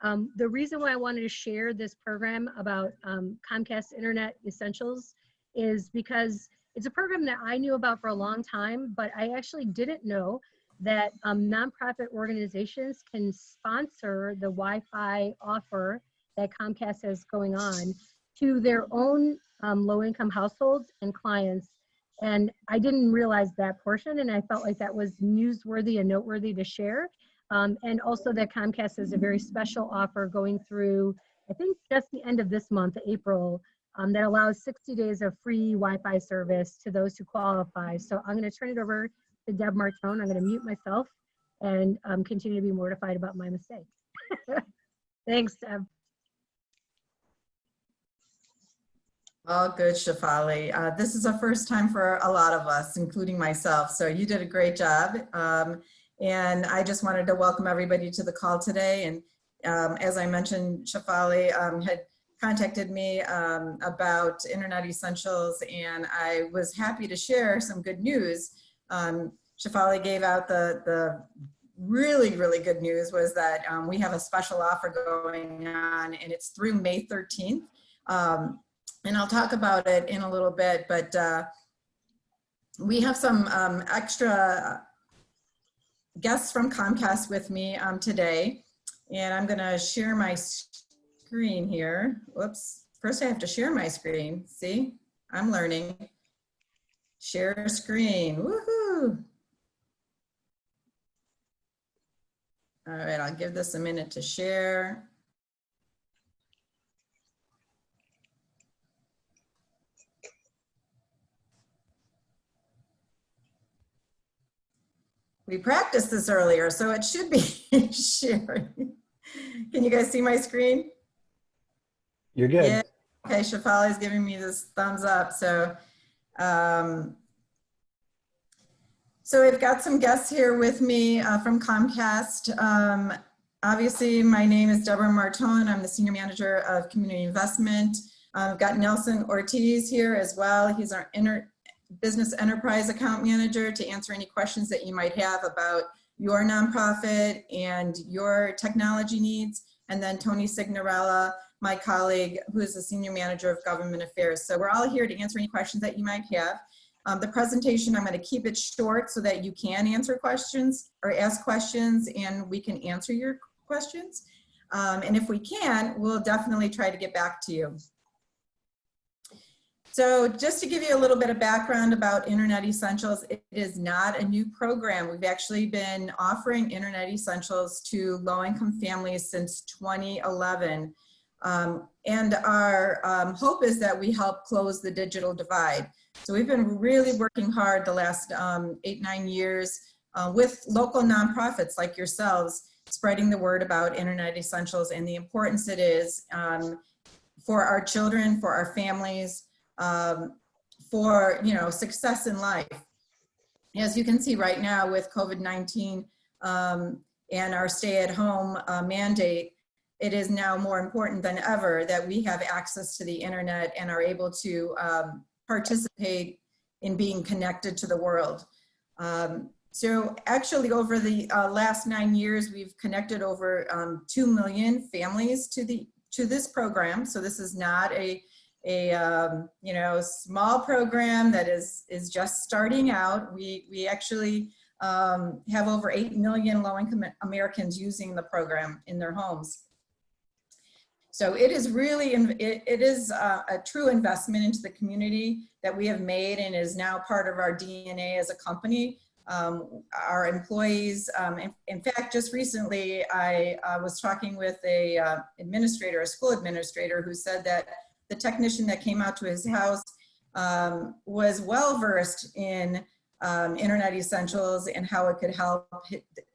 The reason why I wanted to share this program about Comcast Internet Essentials is because it's a program that I knew about for a long time, but I actually didn't know that nonprofit organizations can sponsor the Wi-Fi offer that Comcast has going on to their own low-income households and clients. And I didn't realize that portion, and I felt like that was newsworthy and noteworthy to share. And also that Comcast has a very special offer going through, I think, just the end of this month, April, that allows 60 days of free Wi-Fi service to those who qualify. So I'm going to turn it over to Deb Marton. I'm going to mute myself and continue to be mortified about my mistakes. Thanks, Deb. All good, Shefali. This is a first time for a lot of us, including myself. So you did a great job. And I just wanted to welcome everybody to the call today. And as I mentioned, Shefali had contacted me about Internet Essentials, and I was happy to share some good news. Shefali gave out the really, really good news was that we have a special offer going on, and it's through May 13th. And I'll talk about it in a little bit, but we have some extra guests from Comcast with me today, and I'm gonna share my screen here. Whoops, first I have to share my screen. See, I'm learning. Share screen, woohoo. All right, I'll give this a minute to share. We practiced this earlier, so it should be sharing. Can you guys see my screen? You're good. Yeah. Okay, Shefali is giving me this thumbs up. So, so we've got some guests here with me from Comcast. Obviously, my name is Debra Marton. I'm the Senior Manager of Community Investment. I've got Nelson Ortiz here as well. He's our Business Enterprise Account Manager to answer any questions that you might have about your nonprofit and your technology needs. And then Tony Signorella, my colleague, who is the Senior Manager of Government Affairs. So we're all here to answer any questions that you might have. The presentation, I'm going to keep it short so that you can answer questions or ask questions and we can answer your questions. And if we can, we'll definitely try to get back to you. So just to give you a little bit of background about Internet Essentials, it is not a new program. We've actually been offering Internet Essentials to low-income families since 2011. And our hope is that we help close the digital divide. So we've been really working hard the last 8-9 years with local nonprofits like yourselves, spreading the word about Internet Essentials and the importance it is for our children, for our families, for success in life. As you can see right now with COVID-19 and our stay-at-home mandate, it is now more important than ever that we have access to the internet and are able to participate in being connected to the world. So actually over the last 9 years, we've connected over 2 million families to this program. So this is not a small program that is just starting out. We actually have over 8 million low-income Americans using the program in their homes. So it is really, it is a true investment into the community that we have made and is now part of our DNA as a company. Our employees, in fact, just recently I was talking with a school administrator who said that the technician that came out to his house was well-versed in Internet Essentials and how it could help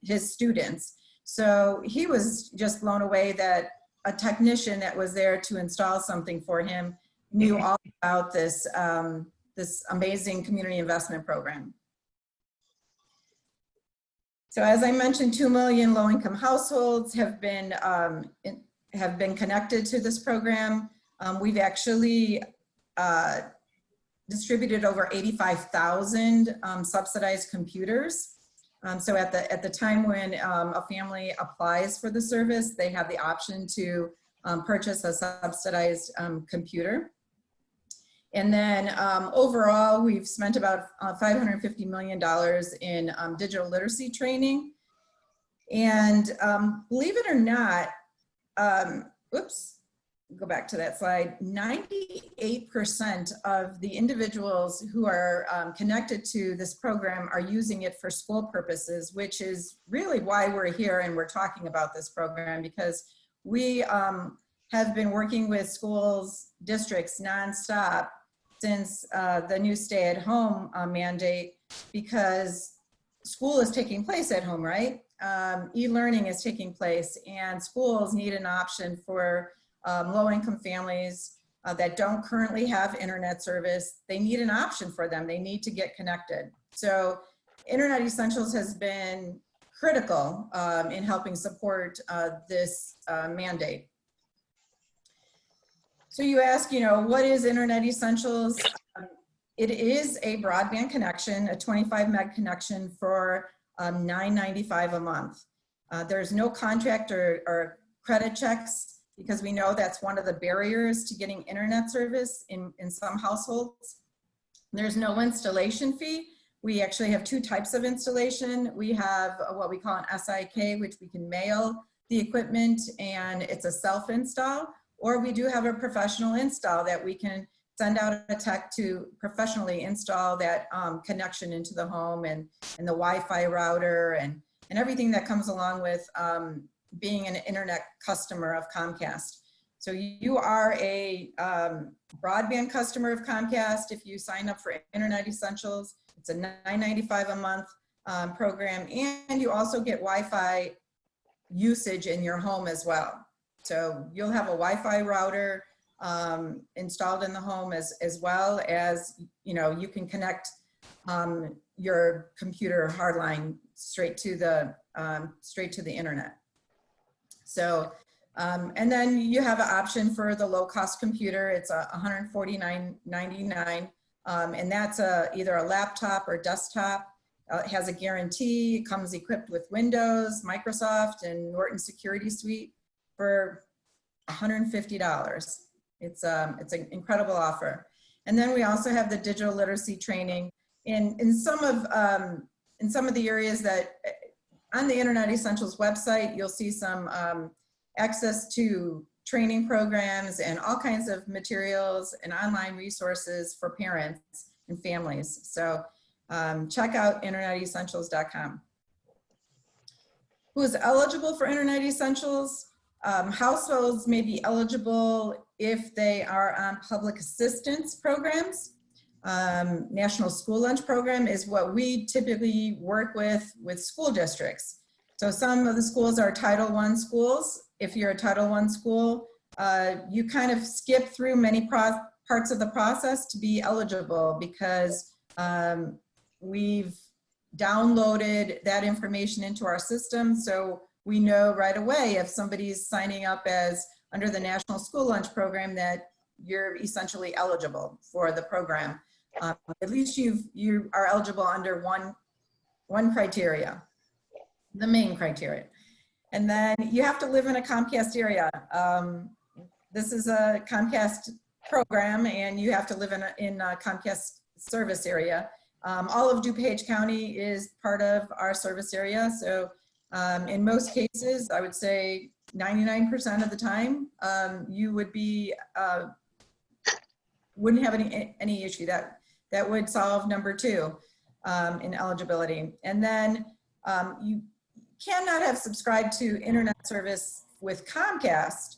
his students. So he was just blown away that a technician that was there to install something for him knew all about this, this amazing community investment program. So as I mentioned, 2 million low-income households have been connected to this program. We've actually distributed over 85,000 subsidized computers So at the time when a family applies for the service, they have the option to purchase a subsidized computer. And then overall, we've spent about $550 million in digital literacy training. And believe it or not, oops, go back to that slide, 98% of the individuals who are connected to this program are using it for school purposes, which is really why we're here and we're talking about this program, because we have been working with schools, districts nonstop since the new stay-at-home mandate, because school is taking place at home, right? E-learning is taking place, and schools need an option for low-income families that don't currently have internet service. They need an option for them. They need to get connected. So Internet Essentials has been critical in helping support this mandate. So you ask, what is Internet Essentials? It is a broadband connection, a 25 meg connection for $9.95 a month. There's no contract or credit checks, because we know that's one of the barriers to getting internet service in some households. There's no installation fee. We actually have two types of installation. We have what we call an SIK, which we can mail the equipment and it's a self-install, or we do have a professional install that we can send out a tech to professionally install that connection into the home and the Wi-Fi router and everything that comes along with being an internet customer of Comcast. So you are a broadband customer of Comcast. If you sign up for Internet Essentials, it's a $9.95 a month program, and you also get Wi-Fi usage in your home as well. So you'll have a Wi-Fi router installed in the home as well as, you can connect your computer hardline straight to the internet. So, and then you have an option for the low-cost computer. It's $149.99, and that's either a laptop or desktop. It has a guarantee. It comes equipped with Windows, Microsoft, and Norton Security Suite for $150. It's an incredible offer. And then we also have the digital literacy training in some of the areas that on the Internet Essentials website, you'll see some access to training programs and all kinds of materials and online resources for parents and families. So check out internetessentials.com. Who is eligible for Internet Essentials? Households may be eligible if they are on public assistance programs. National School Lunch Program is what we typically work with school districts. So some of the schools are Title I schools. If you're a Title I school, you kind of skip through many parts of the process to be eligible, because we've downloaded that information into our system. So we know right away if somebody's signing up as under the National School Lunch Program that you're essentially eligible for the program. At least you are eligible under one criteria, the main criteria. And then you have to live in a Comcast area. This is a Comcast program, and you have to live in a Comcast service area. All of DuPage County is part of our service area. So in most cases, I would say 99% of the time, you would be, wouldn't have any issue. That would solve number 2 in eligibility. And then you cannot have subscribed to internet service with Comcast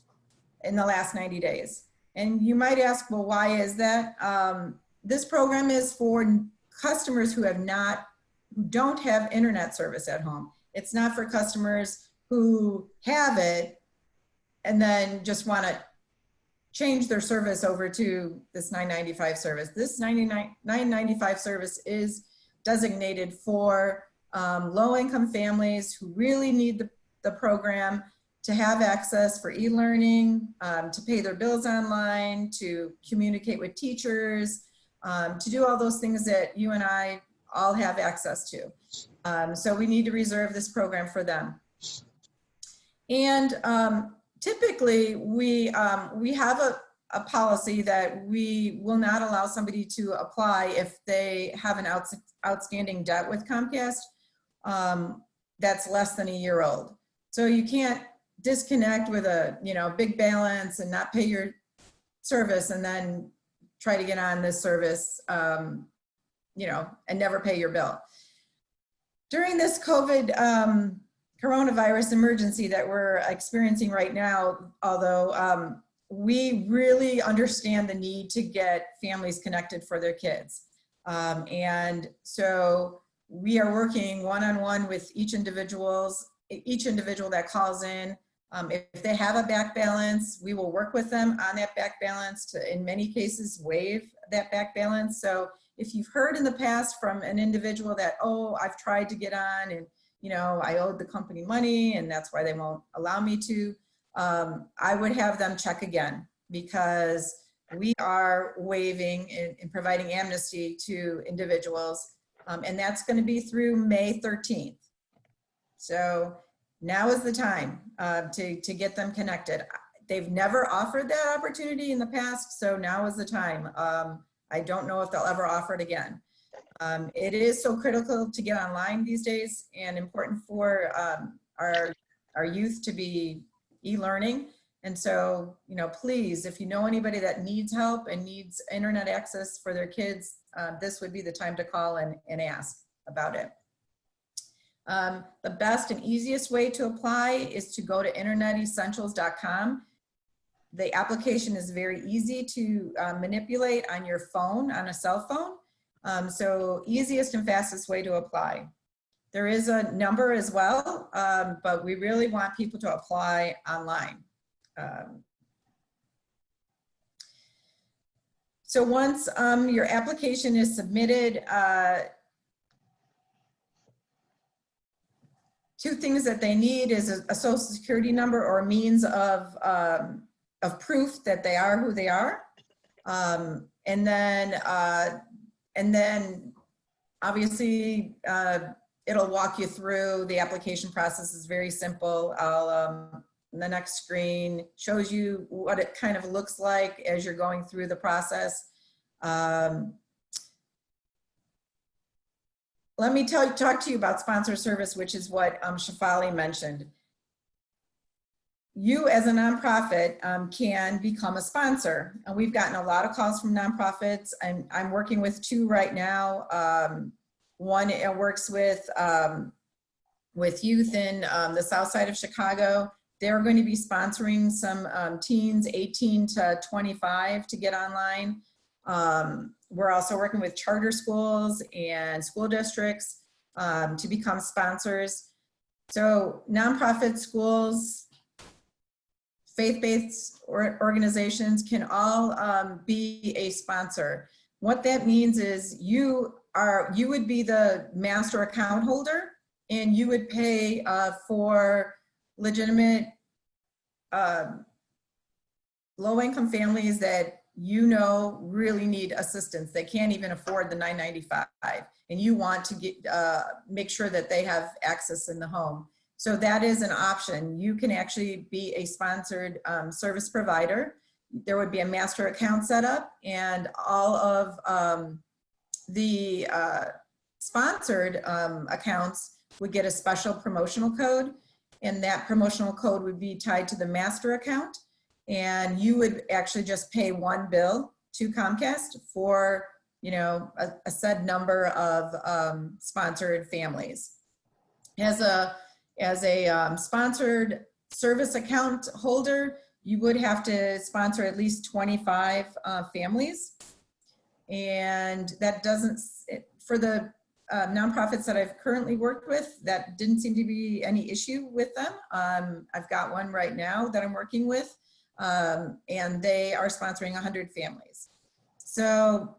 in the last 90 days. And you might ask, well, why is that? This program is for customers who don't have internet service at home. It's not for customers who have it and then just want to change their service over to this $9.95 service. This $9.95 service is designated for low-income families who really need the program to have access for e-learning, to pay their bills online, to communicate with teachers, to do all those things that you and I all have access to. So we need to reserve this program for them. And typically we have a policy that we will not allow somebody to apply if they have an outstanding debt with Comcast that's less than a year old. So you can't disconnect with a big balance and not pay your service and then try to get on this service and never pay your bill. During this COVID coronavirus emergency that we're experiencing right now, although we really understand the need to get families connected for their kids. And so we are working one-on-one with each individual that calls in. If they have a back balance, we will work with them on that back balance to, in many cases, waive that back balance. So if you've heard in the past from an individual that, oh, I've tried to get on and I owed the company money and that's why they won't allow me to, I would have them check again, because we are waiving and providing amnesty to individuals, and that's going to be through May 13th. So now is the time to get them connected. They've never offered that opportunity in the past, so now is the time. I don't know if they'll ever offer it again. It is so critical to get online these days and important for our youth to be e-learning. And so, please, if you know anybody that needs help and needs internet access for their kids, this would be the time to call and ask about it. The best and easiest way to apply is to go to internetessentials.com. The application is very easy to manipulate on your phone, on a cell phone. So easiest and fastest way to apply. There is a number as well, but we really want people to apply online. So once your application is submitted, two things that they need is a social security number or a means of proof that they are who they are. And then obviously it'll walk you through the application process. Is very simple. The next screen shows you what it kind of looks like as you're going through the process. Let me talk to you about sponsor service, which is what Shafali mentioned. You as a nonprofit can become a sponsor. And we've gotten a lot of calls from nonprofits. I'm working with two right now. One works with youth in the south side of Chicago. They're going to be sponsoring some teens 18 to 25 to get online. We're also working with charter schools and school districts to become sponsors. So nonprofit schools, faith-based organizations can all be a sponsor. What that means is you would be the master account holder, and you would pay for legitimate low-income families that really need assistance. They can't even afford the $9.95, and you want to get make sure that they have access in the home. So that is an option. You can actually be a sponsored service provider. There would be a master account set up, and all of the sponsored accounts would get a special promotional code, and that promotional code would be tied to the master account, and you would actually just pay one bill to Comcast for a set number of sponsored families. As a sponsored service account holder, you would have to sponsor at least 25 families, and that doesn't, for the nonprofits that I've currently worked with, that didn't seem to be any issue with them. I've got one right now that I'm working with, and they are sponsoring 100 families. So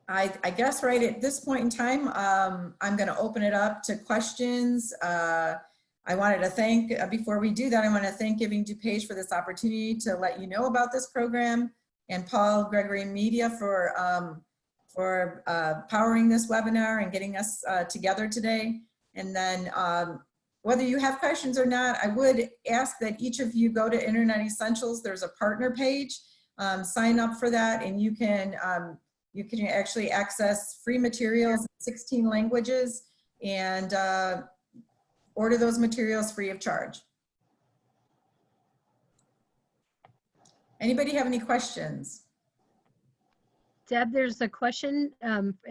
I guess right at this point in time, I'm going to open it up to questions. I wanted to thank, before we do that, I want to thank Giving DuPage for this opportunity to let you know about this program, and Paul Gregory Media for for powering this webinar and getting us together today. And then whether you have questions or not, I would ask that each of you go to Internet Essentials. There's a partner page. Sign up for that, and you can actually access free materials in 16 languages and order those materials free of charge. Anybody have any questions? Deb, there's a question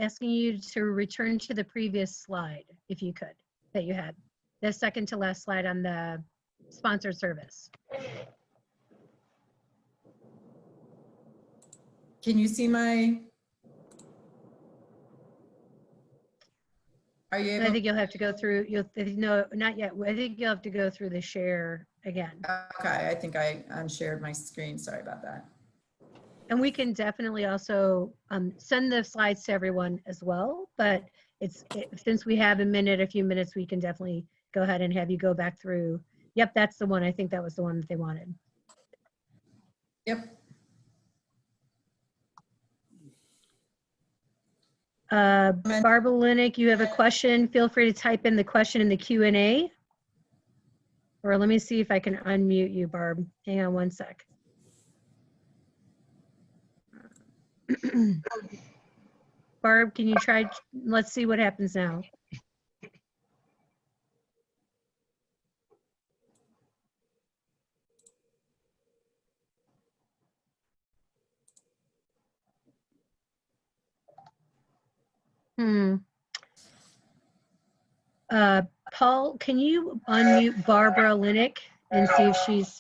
asking you to return to the previous slide, if you could, that you had. The second to last slide on the sponsored service. Can you see my? Are you able? I think you'll have to go through, no, not yet. I think you'll have to go through the share again. Okay, I think I unshared my screen. Sorry about that. And we can definitely also send the slides to everyone as well, but since we have a few minutes, we can definitely go ahead and have you go back through. Yep, that's the one. I think that was the one that they wanted. Yep. Barbara Linick, you have a question. Feel free to type in the question in the Q&A. Or let me see if I can unmute you, Barb. Hang on one sec. Barb, can you try? Let's see what happens now. Paul, can you unmute Barbara Linick and see if she's...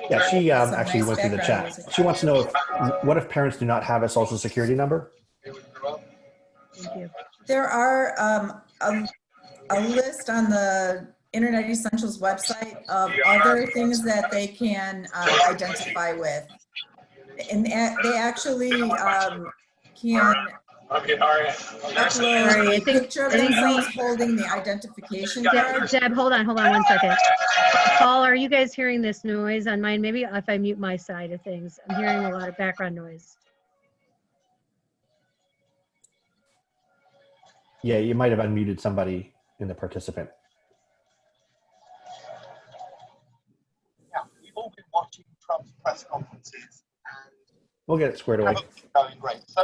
Yeah, she Some actually nice went through the background chat. music. She wants to know what if parents do not have a social security number? Thank you. There are a list on the Internet Essentials website of other things that they can identify with. And they actually can upload a picture of themselves holding the identification card. Deb, hold on 1 second. Paul, are you guys hearing this noise on mine? Maybe if I mute my side of things. I'm hearing a lot of background noise. Yeah, you might have unmuted somebody in the participant. Yeah, we've all been watching Trump's press conferences, and We'll get it squared away. going great. So,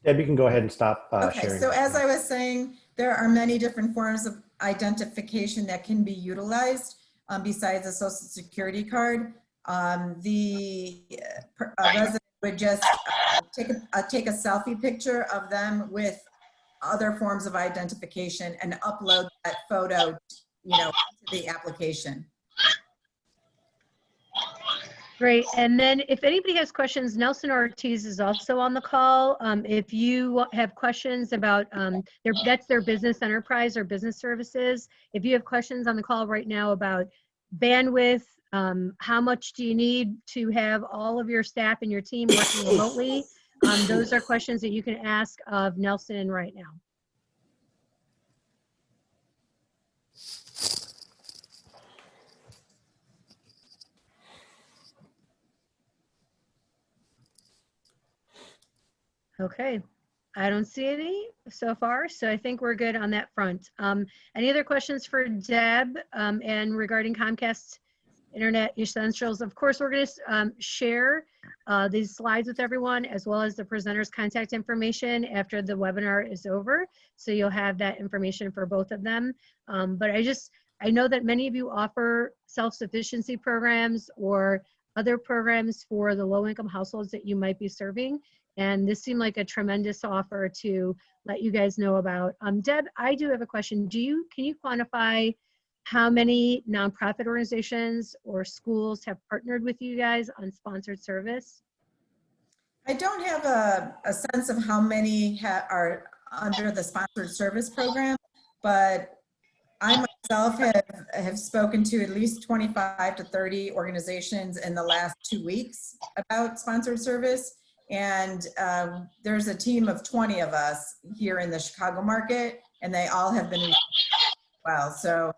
Deb, you can go ahead and stop Okay, sharing. so as I was saying, there are many different forms of identification that can be utilized besides a social security card. The resident would just take a selfie picture of them with other forms of identification and upload that photo, to the application. Great. And then if anybody has questions, Nelson Ortiz is also on the call. If you have questions about that's their business enterprise or business services. If you have questions on the call right now about bandwidth, how much do you need to have all of your staff and your team working remotely? Those are questions that you can ask of Nelson right now. Okay, I don't see any so far, so I think we're good on that front. Any other questions for Deb and regarding Comcast Internet Essentials? Of course, we're going to share these slides with everyone, as well as the presenter's contact information after the webinar is over. So you'll have that information for both of them. But I know that many of you offer self-sufficiency programs or other programs for the low-income households that you might be serving. And this seemed like a tremendous offer to let you guys know about. Deb, I do have a question. Can you quantify how many nonprofit organizations or schools have partnered with you guys on sponsored service? I don't have a sense of how many are under the sponsored service program, but I myself have spoken to at least 25 to 30 organizations in the last 2 weeks about sponsored service. And there's a team of 20 of us here in the Chicago market, and they all have been well. So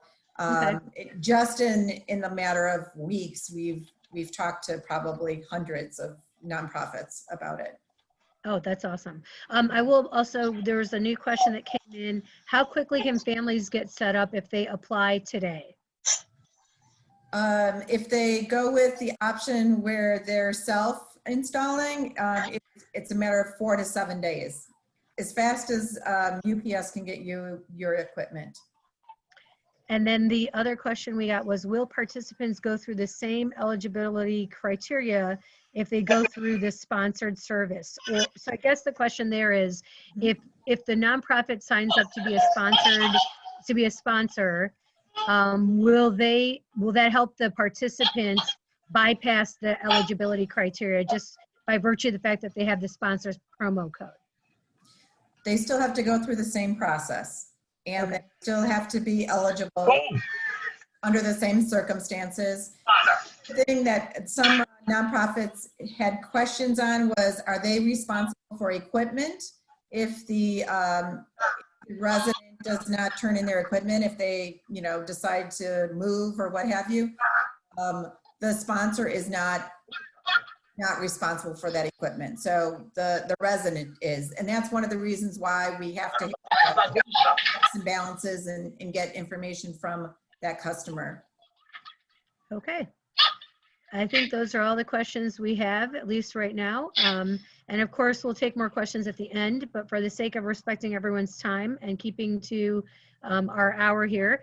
just in the matter of weeks, we've we've talked to probably hundreds of nonprofits about it. Oh, that's awesome. I will also, there was a new question that came in. How quickly can families get set up if they apply today? If they go with the option where they're self-installing, it's a matter of 4 to 7 days, as fast as UPS can get you your equipment. And then the other question we got was, will participants go through the same eligibility criteria if they go through this sponsored service? Or, so I guess the question there is, if the nonprofit signs up to be a sponsor, will that help the participants bypass the eligibility criteria just by virtue of the fact that they have the sponsor's promo code? They still have to go through the same process, and Okay. they still have to be eligible under the same circumstances. The thing that some nonprofits had questions on was, are they responsible for equipment if the resident does not turn in their equipment, if they, decide to move or what have you? The sponsor is not responsible for that equipment. So the resident is, and that's one of the reasons why we have to checks and balances and get information from that customer. Okay. I think those are all the questions we have, at least right now. And of course, we'll take more questions at the end, but for the sake of respecting everyone's time and keeping to our hour here,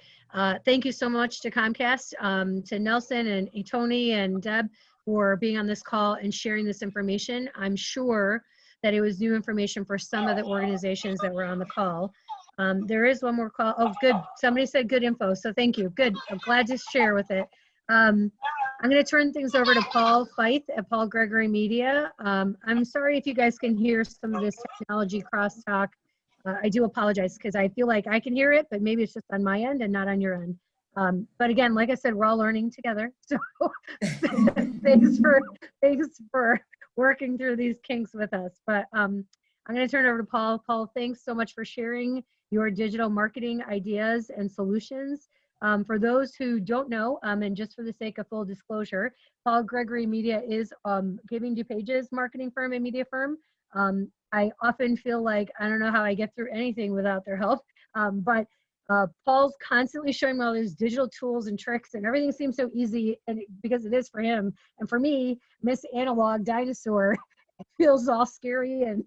thank you so much to Comcast, to Nelson and Tony and Deb for being on this call and sharing this information. I'm sure that it was new information for some of the organizations that were on the call. There is one more call. Oh, good. Somebody said good info. So thank you. Good. I'm glad to share with it. I'm going to turn things over to Paul Feith at Paul Gregory Media. I'm sorry if you guys can hear some of this technology crosstalk. I do apologize because I feel like I can hear it, but maybe it's just on my end and not on your end. But again, like I said, we're all learning together. So thanks for working through these kinks with us. But I'm going to turn it over to Paul. Paul, thanks so much for sharing your digital marketing ideas and solutions. For those who don't know, and just for the sake of full disclosure, Paul Gregory Media is Giving to Pages marketing firm and media firm. I often feel like I don't know how I get through anything without their help, but Paul's constantly showing me all these digital tools and tricks, and everything seems so easy, and because it is for him. And for me, Miss Analog Dinosaur, it feels all scary, and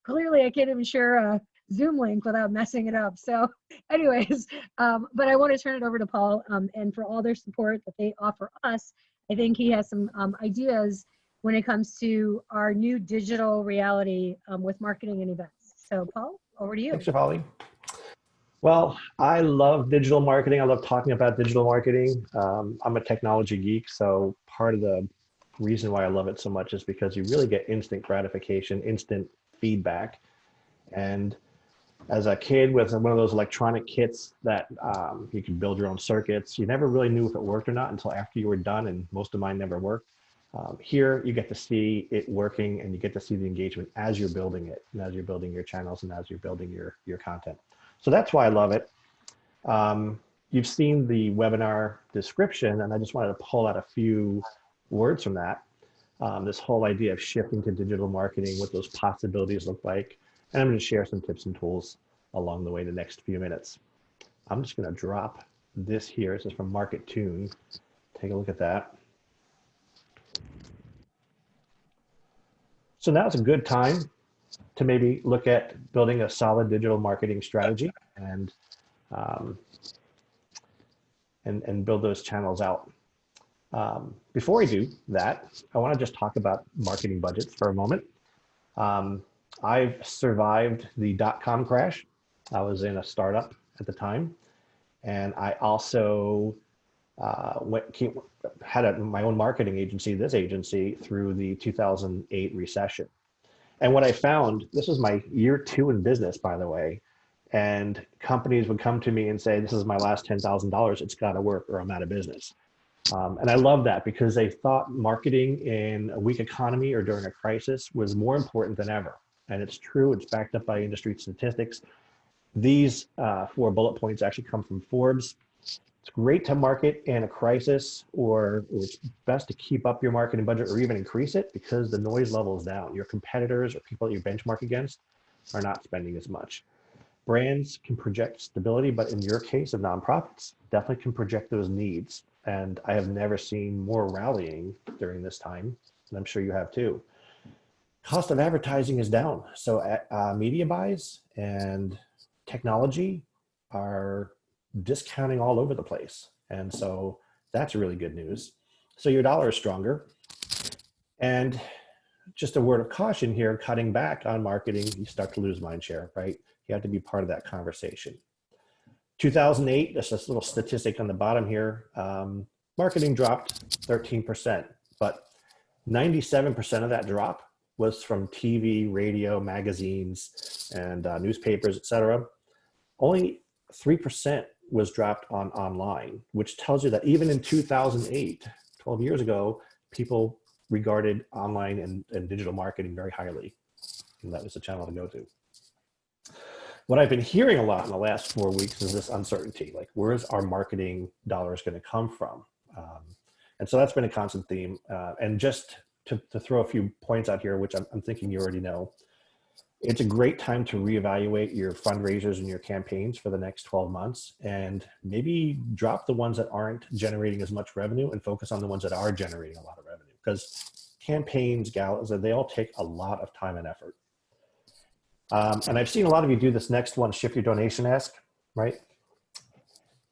clearly I can't even share a Zoom link without messing it up. So anyways, but I want to turn it over to Paul, and for all their support that they offer us. I think he has some ideas when it comes to our new digital reality with marketing and events. So Paul, over to you. Thanks, Shefali. Well, I love digital marketing. I love talking about digital marketing. I'm a technology geek, so part of the reason why I love it so much is because you really get instant gratification, instant feedback. And as a kid with one of those electronic kits that you can build your own circuits, you never really knew if it worked or not until after you were done, and most of mine never worked. Here, you get to see it working, and you get to see the engagement as you're building it, and as you're building your channels, and as you're building your content. So that's why I love it. You've seen the webinar description, and I just wanted to pull out a few words from that. This whole idea of shifting to digital marketing, what those possibilities look like. And I'm going to share some tips and tools along the way the next few minutes. I'm just going to drop this here. This is from Market Tune. Take a look at that. So now's a good time to maybe look at building a solid digital marketing strategy and build those channels out. Before I do that, I want to just talk about marketing budgets for a moment. I've survived the dot-com crash. I was in a startup at the time, and I also had my own marketing agency, this agency, through the 2008 recession. And what I found, this was my year 2 in business, by the way, and companies would come to me and say, this is my last $10,000, it's got to work or I'm out of business. And I love that because they thought marketing in a weak economy or during a crisis was more important than ever. And it's true, it's backed up by industry statistics. These 4 bullet points actually come from Forbes. It's great to market in a crisis, or it's best to keep up your marketing budget or even increase it because the noise level is down. Your competitors or people that you benchmark against are not spending as much. Brands can project stability, but in your case of nonprofits, definitely can project those needs. And I have never seen more rallying during this time, and I'm sure you have too. Cost of advertising is down. So media buys and technology are discounting all over the place. And so that's really good news. So your dollar is stronger. And just a word of caution here, cutting back on marketing, you start to lose mind share, right? You have to be part of that conversation. 2008, just this little statistic on the bottom here, marketing dropped 13%, but 97% of that drop was from TV, radio, magazines, and newspapers, et cetera. Only 3% was dropped on online, which tells you that even in 2008, 12 years ago, people regarded online and digital marketing very highly. And that was the channel to go to. What I've been hearing a lot in the last 4 weeks is this uncertainty, like where's our marketing dollars going to come from? And so that's been a constant theme. And just to throw a few points out here, which I'm thinking you already know, it's a great time to reevaluate your fundraisers and your campaigns for the next 12 months and maybe drop the ones that aren't generating as much revenue and focus on the ones that are generating a lot of revenue, because campaigns, galas, they all take a lot of time and effort. And I've seen a lot of you do this next one, shift your donation ask, right?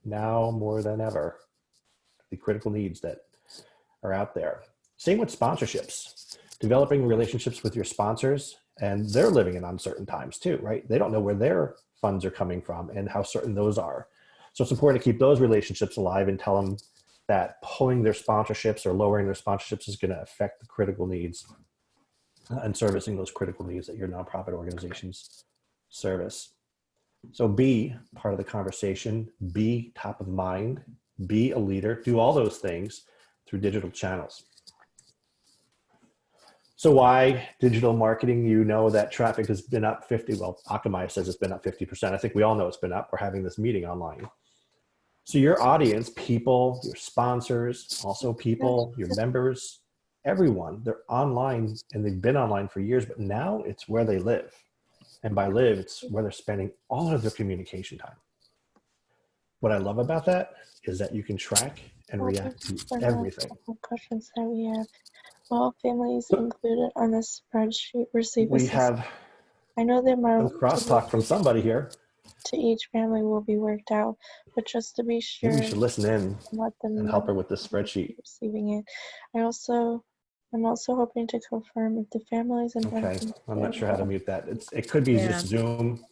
Now more than ever, the critical needs that are out there. Same with sponsorships, developing relationships with your sponsors, and they're living in uncertain times too, right? They don't know where their funds are coming from and how certain those are. So it's important to keep those relationships alive and tell them that pulling their sponsorships or lowering their sponsorships is going to affect the critical needs and servicing those critical needs that your nonprofit organizations service. So be part of the conversation, be top of mind, be a leader, do all those things through digital channels. So why digital marketing? You know that traffic has been up 50, well, Akamai says it's been up 50%. I think we all know it's been up. We're having this meeting online. So your audience, people, your sponsors, also people, your members, everyone, they're online and they've been online for years, but now it's where they live. And by live, it's where they're spending all of their communication time. What I love about that is that you can track and react to everything. Questions that we have. Well, families included on the spreadsheet receive We assistance. have I know the amount a crosstalk from somebody here. to each family will be worked out, but just to be sure, Maybe you should listen in let them and know help her with this spreadsheet. receiving it. I'm also hoping to confirm if the families and Okay, I'm not sure how to mute that. It could be just Zoom.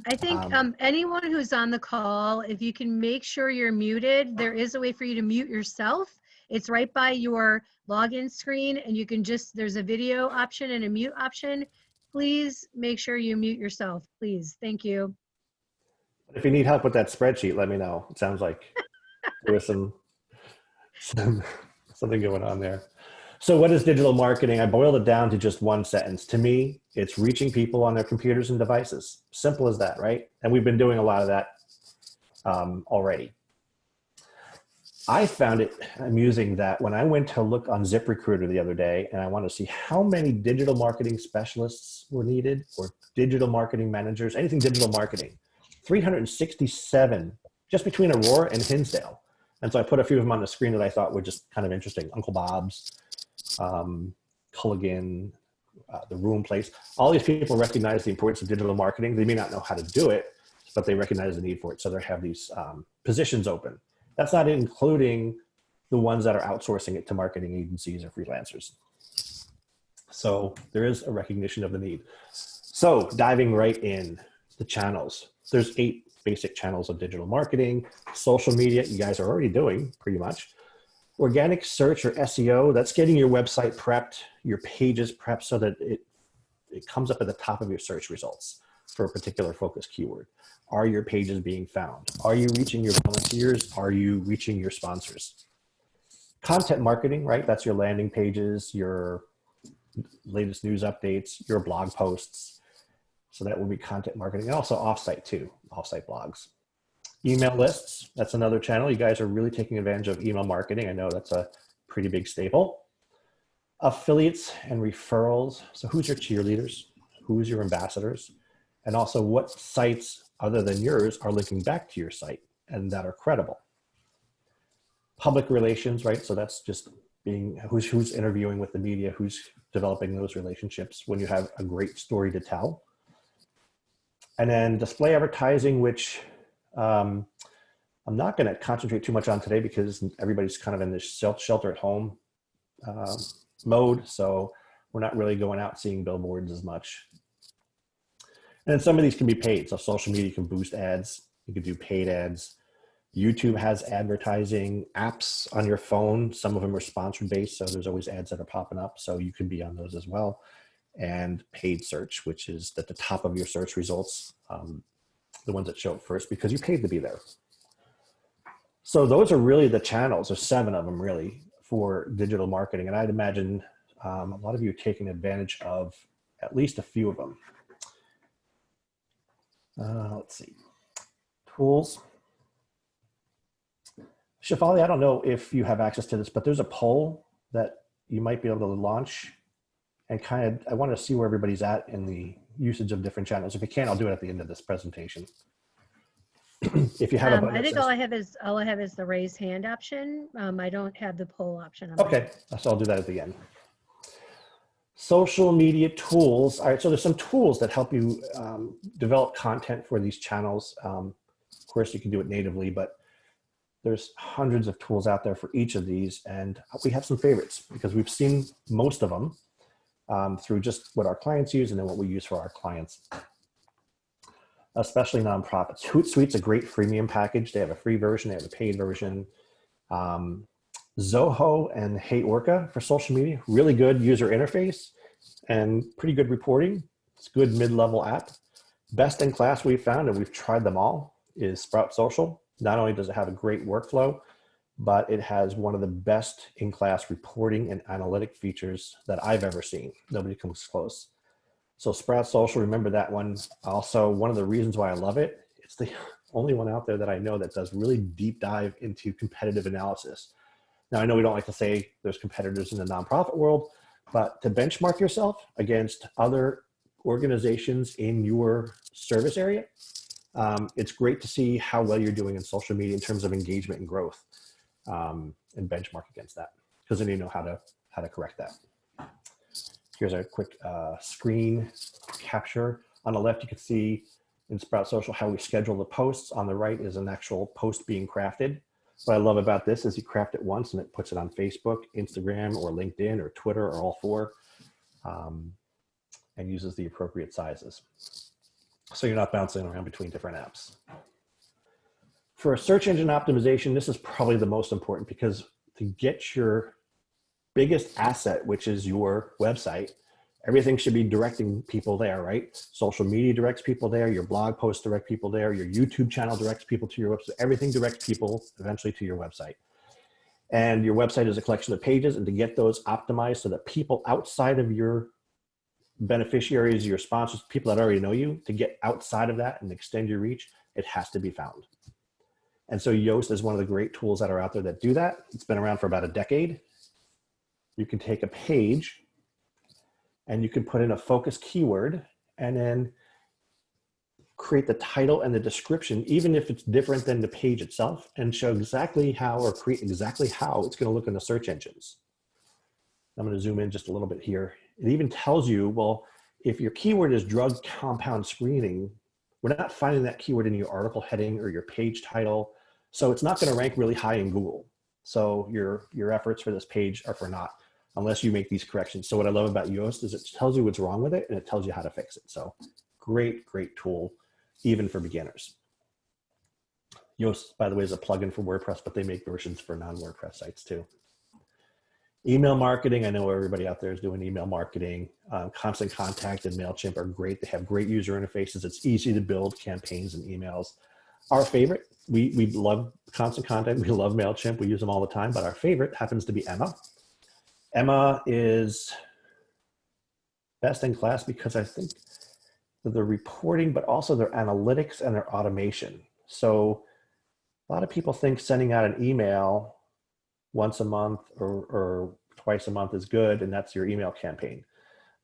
I think anyone who's on the call, if you can make sure you're muted, there is a way for you to mute yourself. It's right by your login screen, and you can just, there's a video option and a mute option. Please make sure you mute yourself, please. Thank you. If you need help with that spreadsheet, let me know. It sounds like there was something going on there. So what is digital marketing? I boiled it down to just one sentence. To me, it's reaching people on their computers and devices. Simple as that, right? And we've been doing a lot of that already. I found it amusing that when I went to look on ZipRecruiter the other day and I wanted to see how many digital marketing specialists were needed or digital marketing managers, anything digital marketing, 367 just between Aurora and Hinsdale. And so I put a few of them on the screen that I thought were just kind of interesting. Uncle Bob's, Culligan, the Room Place. All these people recognize the importance of digital marketing. They may not know how to do it, but they recognize the need for it. So they have these positions open. That's not including the ones that are outsourcing it to marketing agencies or freelancers. So there is a recognition of the need. So diving right in, the channels. There's 8 basic channels of digital marketing. Social media, you guys are already doing pretty much. Organic search or SEO, that's getting your website prepped, your pages prepped so that it comes up at the top of your search results for a particular focus keyword. Are your pages being found? Are you reaching your volunteers? Are you reaching your sponsors? Content marketing, right? That's your landing pages, your latest news updates, your blog posts. So that will be content marketing, and also offsite too, offsite blogs. Email lists, that's another channel. You guys are really taking advantage of email marketing. I know that's a pretty big staple. Affiliates and referrals. So who's your cheerleaders? Who's your ambassadors? And also what sites other than yours are linking back to your site and that are credible? Public relations, right? So that's just being who's interviewing with the media, who's developing those relationships when you have a great story to tell. And then display advertising, which I'm not going to concentrate too much on today because everybody's kind of in this shelter at home mode. So we're not really going out seeing billboards as much. And then some of these can be paid. So social media can boost ads. You can do paid ads. YouTube has advertising apps on your phone. Some of them are sponsored based. So there's always ads that are popping up. So you can be on those as well. And paid search, which is at the top of your search results, the ones that show up first because you paid to be there. So those are really the channels. There's 7 of them really for digital marketing. And I'd imagine a lot of you are taking advantage of at least a few of them. Let's see. Tools. Shefali, I don't know if you have access to this, but there's a poll that you might be able to launch and I want to see where everybody's at in the usage of different channels. If you can, I'll do it at the end of this presentation. If you have a button I think says, all I have is the raise hand option. I don't have the poll option. Okay, so I'll do that at the end. Social media tools. All right, so there's some tools that help you develop content for these channels. Of course, you can do it natively, but there's hundreds of tools out there for each of these. And we have some favorites because we've seen most of them through just what our clients use and then what we use for our clients, especially nonprofits. Hootsuite's a great freemium package. They have a free version, they have a paid version. Zoho and Hey Orca for social media, really good user interface and pretty good reporting. It's a good mid-level app. Best in class we've found, and we've tried them all, is Sprout Social. Not only does it have a great workflow, but it has one of the best in-class reporting and analytic features that I've ever seen. Nobody comes close. So Sprout Social, remember that one. Also, one of the reasons why I love it, it's the only one out there that I know that does really deep dive into competitive analysis. Now, I know we don't like to say there's competitors in the nonprofit world, but to benchmark yourself against other organizations in your service area, it's great to see how well you're doing in social media in terms of engagement and growth. And benchmark against that, because then you know how to correct that. Here's a quick screen capture. On the left, you can see in Sprout Social how we schedule the posts. On the right is an actual post being crafted. What I love about this is you craft it once and it puts it on Facebook, Instagram, or LinkedIn, or Twitter, or all 4, and uses the appropriate sizes. So you're not bouncing around between different apps. For search engine optimization, this is probably the most important because to get your biggest asset, which is your website, everything should be directing people there, right? Social media directs people there, your blog posts direct people there, your YouTube channel directs people to your website, everything directs people eventually to your website. And your website is a collection of pages, and to get those optimized so that people outside of your beneficiaries, your sponsors, people that already know you, to get outside of that and extend your reach, it has to be found. And so Yoast is one of the great tools that are out there that do that. It's been around for about a decade. You can take a page and you can put in a focus keyword and then create the title and the description, even if it's different than the page itself, and show exactly how, or create exactly how it's going to look in the search engines. I'm going to zoom in just a little bit here. It even tells you, well, if your keyword is drug compound screening, we're not finding that keyword in your article heading or your page title. So it's not going to rank really high in Google. So your efforts for this page are for naught unless you make these corrections. So what I love about Yoast is it tells you what's wrong with it and it tells you how to fix it. So great, great tool, even for beginners. Yoast, by the way, is a plugin for WordPress, but they make versions for non-WordPress sites too. Email marketing, I know everybody out there is doing email marketing. Constant Contact and MailChimp are great. They have great user interfaces. It's easy to build campaigns and emails. Our favorite, we love Constant Contact. We love MailChimp. We use them all the time, but our favorite happens to be Emma. Emma is best in class because I think the reporting, but also their analytics and their automation. So A lot of people think sending out an email once a month or twice a month is good, and that's your email campaign.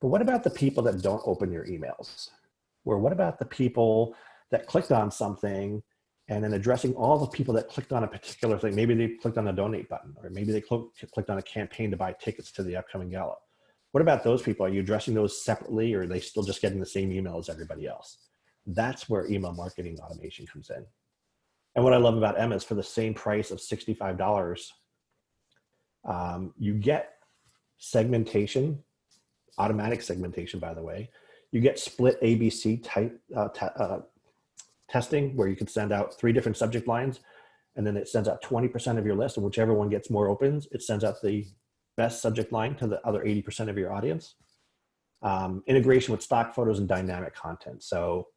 But what about the people that don't open your emails? Or what about the people that clicked on something and then addressing all the people that clicked on a particular thing? Maybe they clicked on the donate button, or maybe they clicked on a campaign to buy tickets to the upcoming gala. What about those people? Are you addressing those separately, or are they still just getting the same email as everybody else? That's where email marketing automation comes in. And what I love about Emma is for the same price of $65, you get segmentation, automatic segmentation, by the way. You get split ABC type testing, where you can send out 3 different subject lines, and then it sends out 20% of your list, and whichever one gets more opens, it sends out the best subject line to the other 80% of your audience. Integration with stock photos and dynamic content. So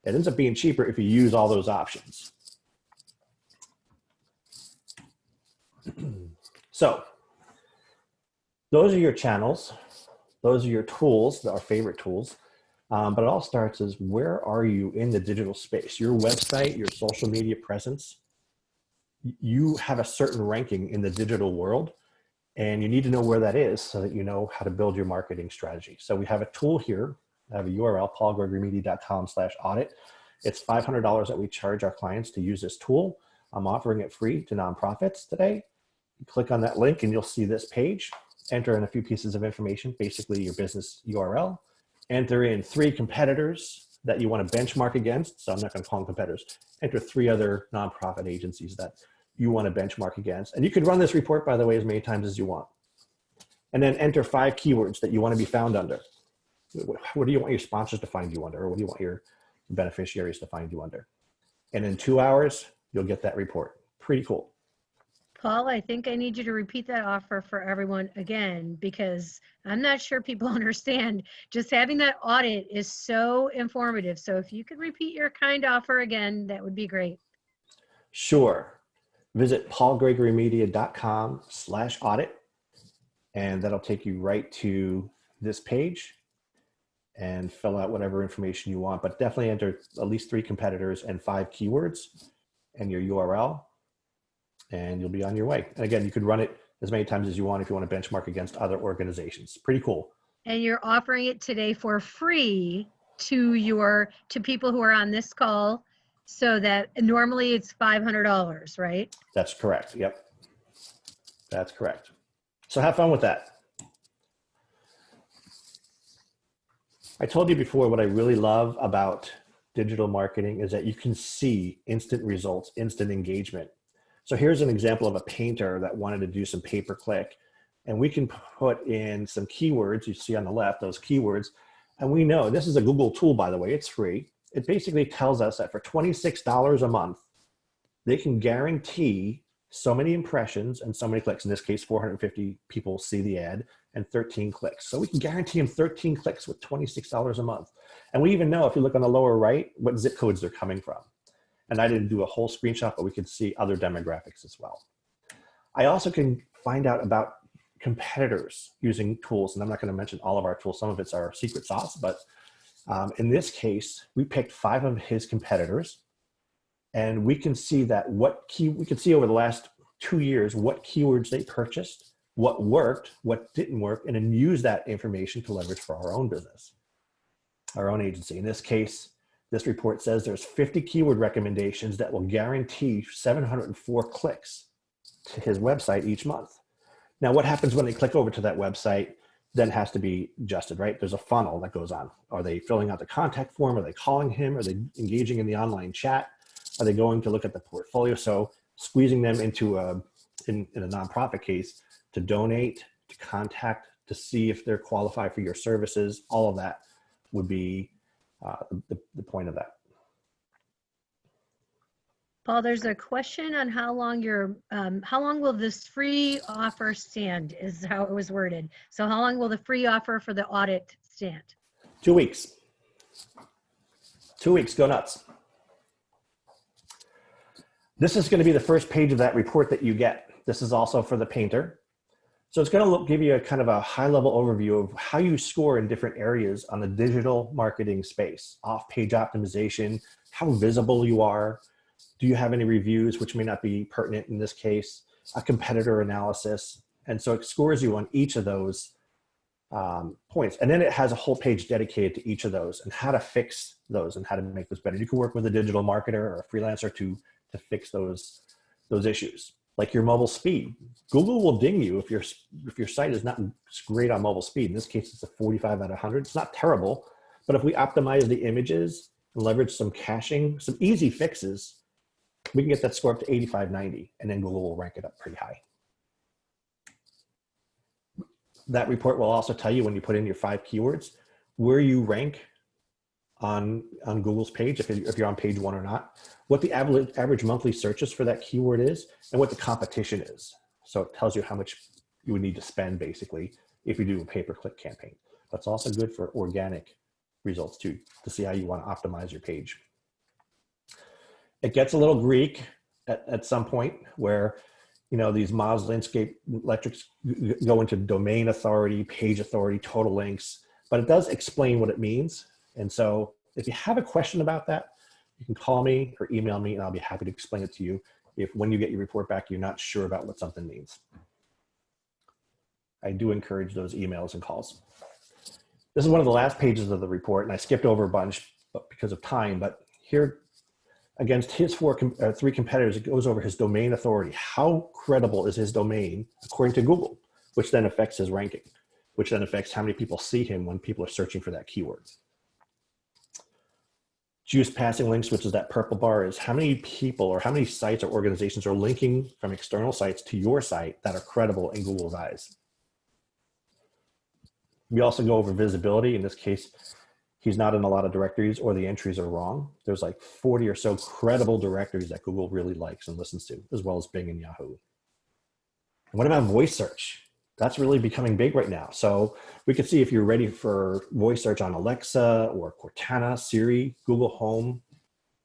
it ends up being cheaper if you use all those options. So those are your channels. Those are your tools, our favorite tools. But it all starts is, where are you in the digital space? Your website, your social media presence, you have a certain ranking in the digital world, and you need to know where that is so that you know how to build your marketing strategy. So we have a tool here. I have a URL, paulgregorymedia.com/audit. It's $500 that we charge our clients to use this tool. I'm offering it free to nonprofits today. You click on that link and you'll see this page. Enter in a few pieces of information, basically your business URL. Enter in 3 competitors that you want to benchmark against. So I'm not going to call them competitors. Enter 3 other nonprofit agencies that you want to benchmark against. And you could run this report, by the way, as many times as you want. And then enter 5 keywords that you want to be found under. What do you want your sponsors to find you under? Or what do you want your beneficiaries to find you under? And in 2 hours, you'll get that report. Pretty cool. Paul, I think I need you to repeat that offer for everyone again, because I'm not sure people understand. Just having that audit is so informative. So if you could repeat your kind offer again, that would be great. Sure. Visit paulgregorymedia.com/audit, and that'll take you right to this page, and fill out whatever information you want, but definitely enter at least 3 competitors and 5 keywords and your URL, and you'll be on your way. And again, you could run it as many times as you want if you want to benchmark against other organizations. Pretty cool. And you're offering it today for free to people who are on this call, so that normally it's $500, right? That's correct. Yep. That's correct. So have fun with that. I told you before, what I really love about digital marketing is that you can see instant results, instant engagement. So here's an example of a painter that wanted to do some pay-per-click, and we can put in some keywords. You see on the left, those keywords, and we know this is a Google tool, by the way, it's free. It basically tells us that for $26 a month, they can guarantee so many impressions and so many clicks. In this case, 450 people see the ad and 13 clicks. So we can guarantee them 13 clicks with $26 a month. And we even know, if you look on the lower right, what zip codes they're coming from. And I didn't do a whole screenshot, but we could see other demographics as well. I also can find out about competitors using tools. And I'm not going to mention all of our tools. Some of it's our secret sauce, but in this case, we picked 5 of his competitors, and we can see that we can see over the last 2 years what keywords they purchased, what worked, what didn't work, and then use that information to leverage for our own business, our own agency. In this case, this report says there's 50 keyword recommendations that will guarantee 704 clicks to his website each month. Now, what happens when they click over to that website then has to be adjusted, right? There's a funnel that goes on. Are they filling out the contact form? Are they calling him? Are they engaging in the online chat? Are they going to look at the portfolio? So squeezing them into in a nonprofit case, to donate, to contact, to see if they're qualified for your services, all of that would be the point of that. Paul, there's a question on how long will this free offer stand, is how it was worded. So how long will the free offer for the audit stand? 2 weeks. 2 weeks, go nuts. This is going to be the first page of that report that you get. This is also for the painter. So it's going to give you a kind of a high-level overview of how you score in different areas on the digital marketing space. Off-page optimization, how visible you are. Do you have any reviews, which may not be pertinent in this case, a competitor analysis. And so it scores you on each of those points. And then it has a whole page dedicated to each of those and how to fix those and how to make those better. You can work with a digital marketer or a freelancer to fix those issues. Like your mobile speed. Google will ding you if your site is not great on mobile speed. In this case, it's a 45 out of 100. It's not terrible, but if we optimize the images and leverage some caching, some easy fixes, we can get that score up to 85, 90, and then Google will rank it up pretty high. That report will also tell you when you put in your 5 keywords, where you rank on Google's page, if you're on page 1 or not, what the average monthly searches for that keyword is, and what the competition is. So it tells you how much you would need to spend basically if you do a pay-per-click campaign. That's also good for organic results too, to see how you want to optimize your page. It gets a little Greek at some point where, you know, these Moz landscape electrics go into domain authority, page authority, total links, but it does explain what it means. And so if you have a question about that, you can call me or email me and I'll be happy to explain it to you if when you get your report back, you're not sure about what something means. I do encourage those emails and calls. This is one of the last pages of the report, and I skipped over a bunch because of time, but here against his 3 competitors, it goes over his domain authority. How credible is his domain according to Google, which then affects his ranking, which then affects how many people see him when people are searching for that keyword. Juice passing links, which is that purple bar, is how many people or how many sites or organizations are linking from external sites to your site that are credible in Google's eyes. We also go over visibility. In this case, he's not in a lot of directories or the entries are wrong. There's like 40 or so credible directories that Google really likes and listens to, as well as Bing and Yahoo. And what about voice search? That's really becoming big right now. So we can see if you're ready for voice search on Alexa or Cortana, Siri, Google Home.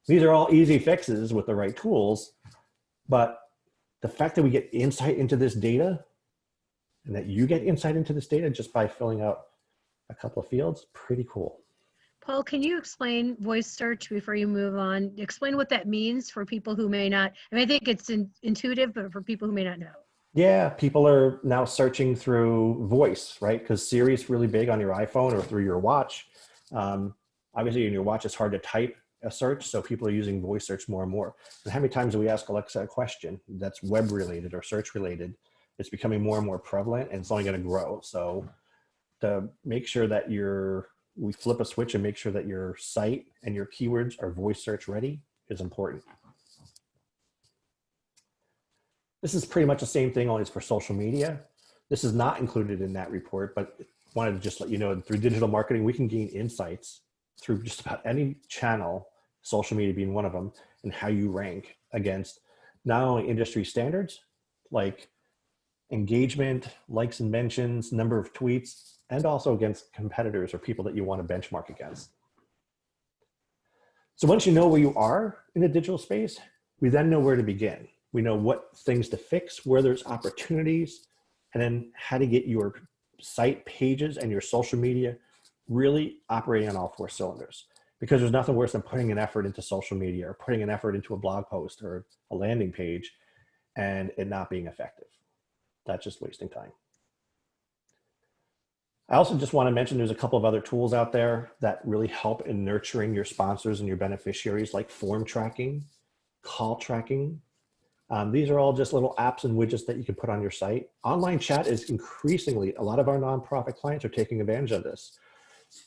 These are all easy fixes with the right tools, but the fact that we get insight into this data and that you get insight into this data just by filling out a couple of fields, pretty cool. Paul, can you explain voice search before you move on? Explain what that means for people who may not, I mean, I think it's intuitive, but for people who may not know. Yeah, people are now searching through voice, right? Because Siri is really big on your iPhone or through your watch. Obviously, in your watch, it's hard to type a search, so people are using voice search more and more. And how many times do we ask Alexa a question that's web related or search related? It's becoming more and more prevalent, and it's only going to grow. So to make sure that we flip a switch and make sure that your site and your keywords are voice search ready is important. This is pretty much the same thing, only it's for social media. This is not included in that report, but wanted to just let you know through digital marketing, we can gain insights through just about any channel, social media being one of them, and how you rank against not only industry standards, like engagement, likes and mentions, number of tweets, and also against competitors or people that you want to benchmark against. So once you know where you are in the digital space, we then know where to begin. We know what things to fix, where there's opportunities, and then how to get your site pages and your social media really operating on all 4 cylinders. Because there's nothing worse than putting an effort into social media or putting an effort into a blog post or a landing page and it not being effective. That's just wasting time. I also just want to mention there's a couple of other tools out there that really help in nurturing your sponsors and your beneficiaries, like form tracking, call tracking. These are all just little apps and widgets that you can put on your site. Online chat is increasingly, a lot of our nonprofit clients are taking advantage of this.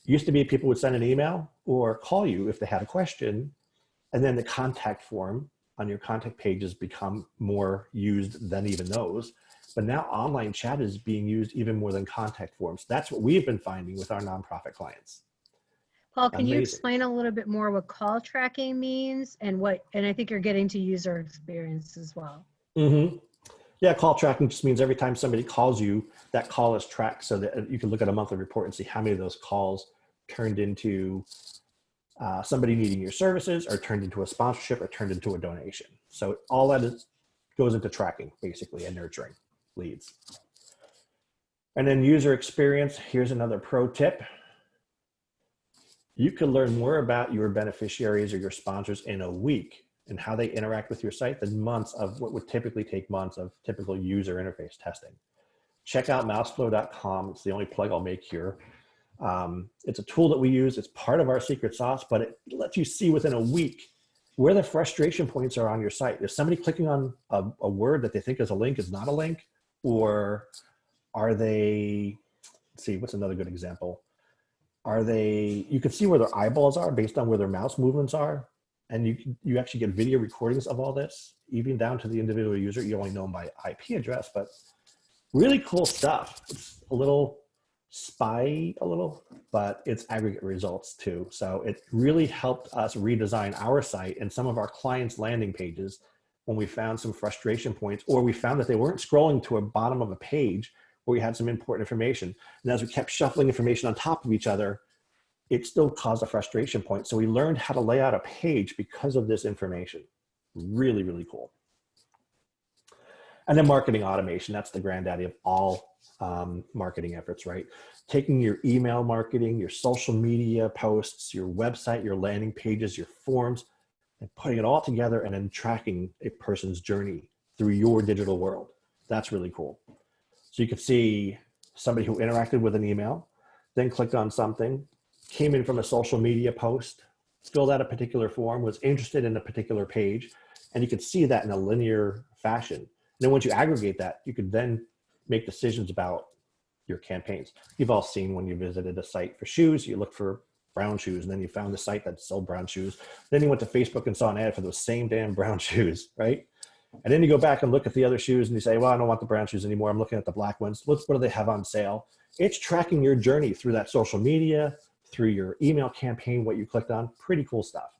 Used to be people would send an email or call you if they had a question, and then the contact form on your contact pages become more used than even those. But now online chat is being used even more than contact forms. That's what we've been finding with our nonprofit clients. Paul, can you explain a little bit more what call tracking means and I think you're getting to user experience as well. Mm-hmm. Yeah, call tracking just means every time somebody calls you, that call is tracked so that you can look at a monthly report and see how many of those calls turned into somebody needing your services or turned into a sponsorship or turned into a donation. So all that goes into tracking basically and nurturing leads. And then user experience, here's another pro tip. You can learn more about your beneficiaries or your sponsors in a week and how they interact with your site than months of what would typically take months of typical user interface testing. Check out mouseflow.com. It's the only plug I'll make here. It's a tool that we use. It's part of our secret sauce, but it lets you see within a week where the frustration points are on your site. Is somebody clicking on a word that they think is a link is not a link? Or are they, let's see, what's another good example? Are they, you can see where their eyeballs are based on where their mouse movements are. And you actually get video recordings of all this, even down to the individual user. You only know them by IP address, but really cool stuff. It's a little spy, but it's aggregate results too. So it really helped us redesign our site and some of our clients' landing pages when we found some frustration points, or we found that they weren't scrolling to a bottom of a page where we had some important information. And as we kept shuffling information on top of each other, it still caused a frustration point. So we learned how to lay out a page because of this information. Really, really cool. And then marketing automation, that's the granddaddy of all marketing efforts, right? Taking your email marketing, your social media posts, your website, your landing pages, your forms, and putting it all together and then tracking a person's journey through your digital world. That's really cool. So you could see somebody who interacted with an email, then clicked on something, came in from a social media post, filled out a particular form, was interested in a particular page, and you could see that in a linear fashion. And then once you aggregate that, you could then make decisions about your campaigns. You've all seen when you visited a site for shoes, you look for brown shoes, and then you found the site that sold brown shoes. Then you went to Facebook and saw an ad for those same damn brown shoes, right? And then you go back and look at the other shoes and you say, well, I don't want the brown shoes anymore. I'm looking at the black ones. What do they have on sale? It's tracking your journey through that social media, through your email campaign, what you clicked on. Pretty cool stuff.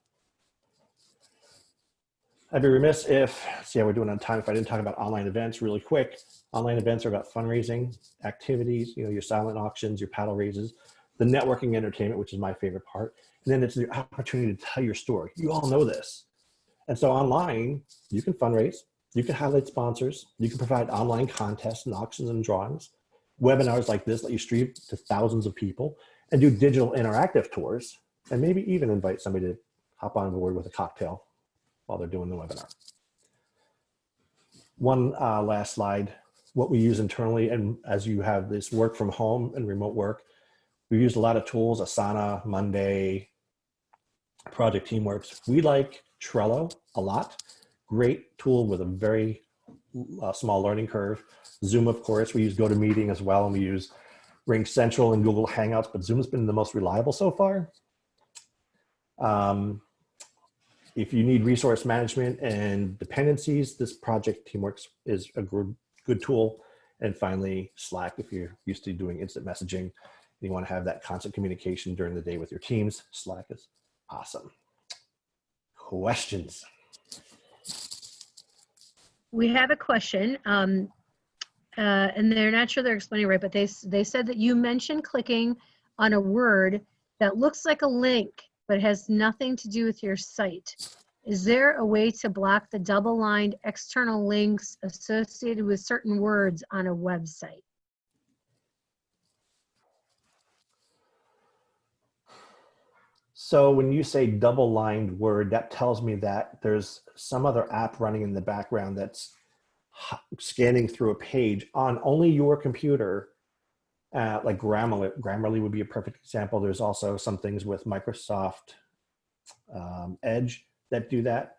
I'd be remiss if, see how we're doing on time, if I didn't talk about online events really quick. Online events are about fundraising activities, you know, your silent auctions, your paddle raises, the networking entertainment, which is my favorite part. And then it's the opportunity to tell your story. You all know this. And so online, you can fundraise, you can highlight sponsors, you can provide online contests and auctions and drawings. Webinars like this let you stream to thousands of people and do digital interactive tours, and maybe even invite somebody to hop on board with a cocktail while they're doing the webinar. One last slide, what we use internally, and as you have this work from home and remote work, we used a lot of tools, Asana, Monday, Project Teamworks. We like Trello a lot. Great tool with a very small learning curve. Zoom, of course, we use GoToMeeting as well, and we use Ring Central and Google Hangouts, but Zoom's been the most reliable so far. If you need resource management and dependencies, this Project Teamworks is a good tool. And finally, Slack, if you're used to doing instant messaging, and you want to have that constant communication during the day with your teams, Slack is awesome. Questions? We have a question, and they're not sure they're explaining right, but they said that you mentioned clicking on a word that looks like a link, but has nothing to do with your site. Is there a way to block the double-lined external links associated with certain words on a website? So when you say double-lined word, that tells me that there's some other app running in the background that's scanning through a page on only your computer, like Grammarly would be a perfect example. There's also some things with Microsoft Edge that do that.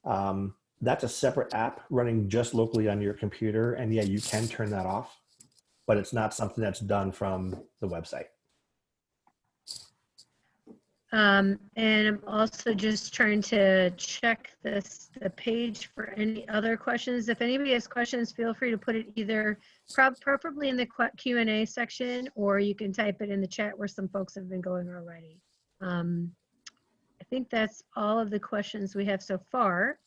That's a separate app running just locally on your computer. And yeah, you can turn that off, but it's not something that's done from the website. And I'm also just trying to check the page for any other questions. If anybody has questions, feel free to put it either preferably in the Q&A section, or you can type it in the chat where some folks have been going already. I think that's all of the questions we have so far.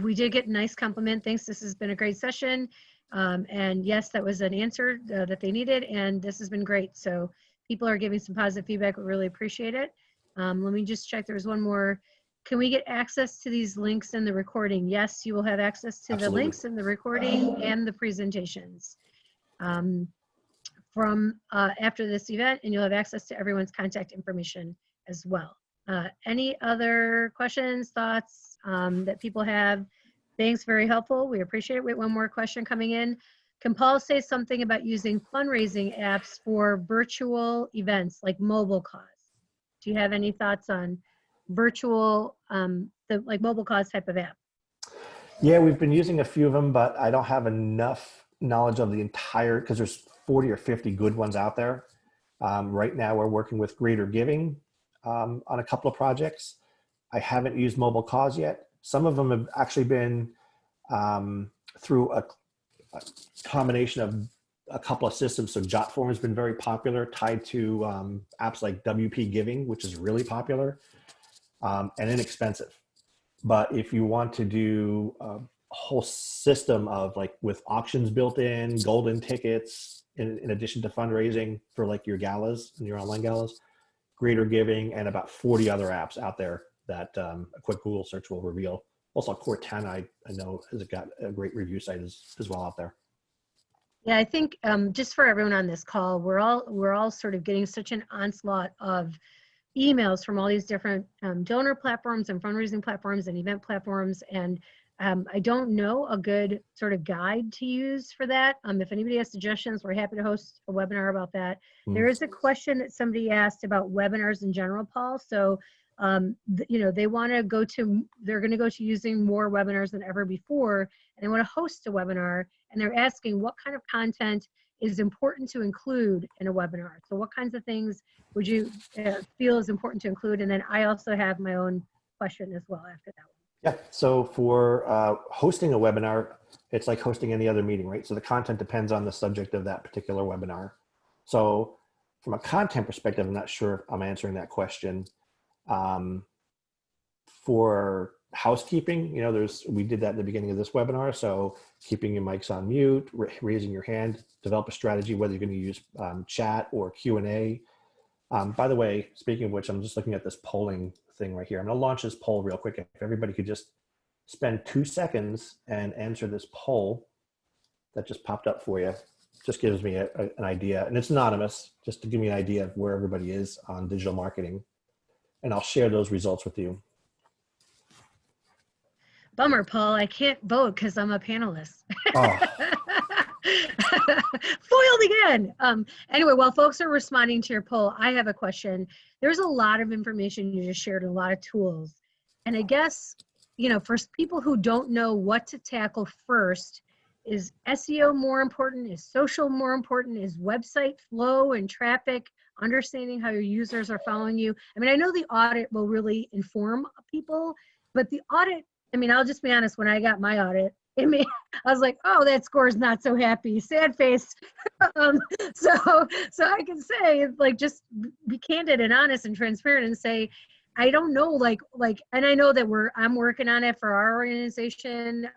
We did get a nice compliment. Thanks, this has been a great session. And yes, that was an answer that they needed, and this has been great. So people are giving some positive feedback. We really appreciate it. Let me just check. There's one more. Can we get access to these links in the recording? Yes, you will have access to Absolutely. the links in the recording and the presentations from after this event, and you'll have access to everyone's contact information as well. Any other questions, thoughts that people have? Thanks, very helpful. We appreciate it. Wait, one more question coming in. Can Paul say something about using fundraising apps for virtual events like Mobile Cause? Do you have any thoughts on virtual, like Mobile Cause type of app? Yeah, we've been using a few of them, but I don't have enough knowledge of the entire, because there's 40 or 50 good ones out there. Right now we're working with Greater Giving on a couple of projects. I haven't used Mobile Cause yet. Some of them have actually been through a combination of a couple of systems. So JotForm has been very popular, tied to apps like WP Giving, which is really popular and inexpensive. But if you want to do a whole system of like with auctions built in, golden tickets, in addition to fundraising for like your galas and your online galas, Greater Giving, and about 40 other apps out there that a quick Google search will reveal. Also, Cortana, I know, has got a great review site as well out there. Yeah, I think just for everyone on this call, we're all sort of getting such an onslaught of emails from all these different donor platforms and fundraising platforms and event platforms. And I don't know a good sort of guide to use for that. If anybody has suggestions, we're happy to host a webinar about that. There is a question that somebody asked about webinars in general, Paul. So, you know, they're going to go to using more webinars than ever before, and they want to host a webinar, and they're asking what kind of content is important to include in a webinar. So what kinds of things would you feel is important to include? And then I also have my own question as well after that one. Yeah, so for hosting a webinar, it's like hosting any other meeting, right? So the content depends on the subject of that particular webinar. So from a content perspective, I'm not sure if I'm answering that question. For housekeeping, you know, we did that in the beginning of this webinar. So keeping your mics on mute, raising your hand, develop a strategy, whether you're going to use chat or Q&A. By the way, speaking of which, I'm just looking at this polling thing right here. I'm going to launch this poll real quick. If everybody could just spend 2 seconds and answer this poll that just popped up for you. Just gives me an idea, and it's anonymous, just to give me an idea of where everybody is on digital marketing. And I'll share those results with you. Bummer, Paul, I can't vote because I'm a panelist. Oh. Foiled again. Anyway, while folks are responding to your poll, I have a question. There's a lot of information you just shared and a lot of tools. And I guess, you know, for people who don't know what to tackle first, is SEO more important? Is social more important? Is website flow and traffic, understanding how your users are following you? I mean, I know the audit will really inform people, but the audit, I mean, I'll just be honest, when I got my audit, I was like, oh, that score's not so happy, sad face. So I can say, like, just be candid and honest and transparent and say, I don't know, like, and I know that I'm working on it for our organization.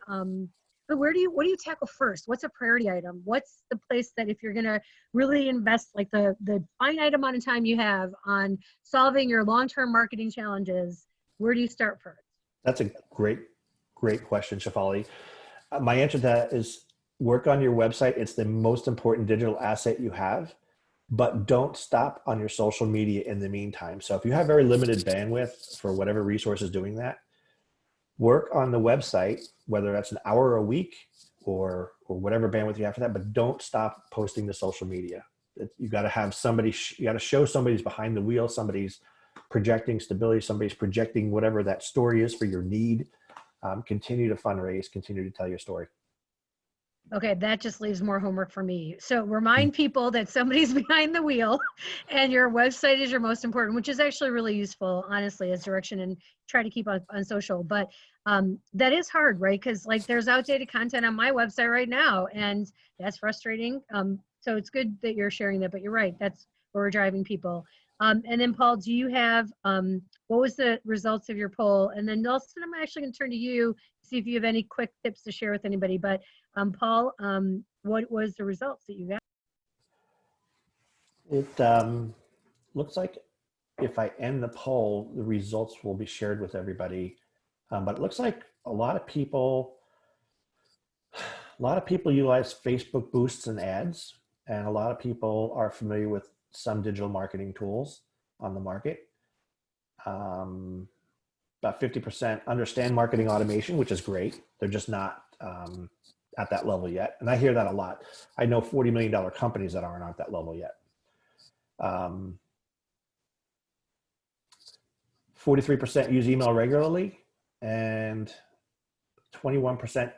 But what do you tackle first? What's a priority item? What's the place that if you're gonna really invest like the finite amount of time you have on solving your long-term marketing challenges, where do you start first? That's a great question, Shefali. My answer to that is work on your website. It's the most important digital asset you have, but don't stop on your social media in the meantime. So if you have very limited bandwidth for whatever resource is doing that, work on the website, whether that's an hour a week or whatever bandwidth you have for that, but don't stop posting to social media. You got to have somebody, you got to show somebody's behind the wheel, somebody's projecting stability, somebody's projecting whatever that story is for your need. Continue to fundraise, continue to tell your story. Okay, that just leaves more homework for me. So remind people that somebody's behind the wheel and your website is your most important, which is actually really useful, honestly, as direction, and try to keep on social. But that is hard, right? Because like there's outdated content on my website right now, and that's frustrating. So it's good that you're sharing that, but you're right, that's where we're driving people. And then Paul, do you have, what was the results of your poll? And then Nelson, I'm actually gonna turn to you, see if you have any quick tips to share with anybody. But Paul, what was the results that you got? It looks like if I end the poll, the results will be shared with everybody. But it looks like a lot of people utilize Facebook boosts and ads, and a lot of people are familiar with some digital marketing tools on the market. About 50% understand marketing automation, which is great. They're just not at that level yet. And I hear that a lot. I know $40 million companies that aren't at that level yet. 43% use email regularly, and 21%,